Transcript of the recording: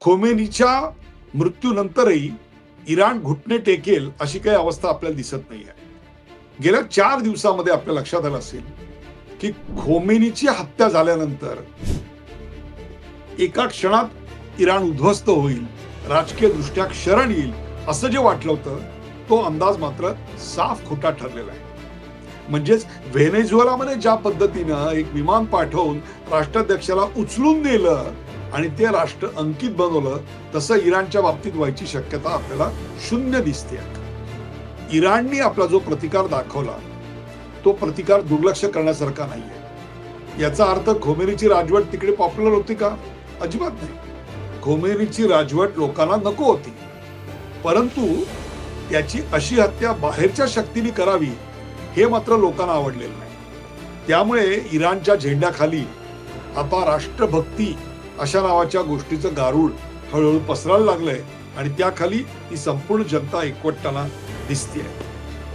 खोमेनीच्या मृत्यूनंतरही Iran घुटणे टेकेल अशी काही अवस्था आपल्याला दिसत नाहीये. गेल्या 4 दिवसामध्ये आपल्या लक्षात आलं असेल की खोमेनीची हत्या झाल्यानंतर एका क्षणात इराण उद्ध्वस्त होईल, राजकीय दृष्ट्या क्षरण येईल असं जे वाटलं होतं तो अंदाज मात्र साफ खोटा ठरलेला आहे. म्हणजेच व्हेनेझुएलामध्ये ज्या पद्धतीनं एक विमान पाठवून राष्ट्राध्यक्षाला उचलून नेलं आणि ते राष्ट्र अंकित बनवलं, तसं इराणच्या बाबतीत व्हायची शक्यता आपल्याला शून्य दिसते. इराणने आपला जो प्रतिकार दाखवला तो प्रतिकार दुर्लक्ष करण्यासारखा नाहीये. याचा अर्थ खोमेनीची राजवट तिकडे पॉप्युलर होती का? अजिबात नाही. खोमेनीची राजवट लोकांना नको होती, परंतु त्याची अशी हत्या बाहेरच्या शक्तीने करावी हे मात्र लोकांना आवडलेलं नाही. त्यामुळे इराणच्या झेंड्याखाली आता राष्ट्रभक्ती अशा नावाच्या गोष्टीचं गारुड हळूहळू पसरायला लागलंय आणि त्याखाली ही संपूर्ण जनता एकवटताना दिसतेय.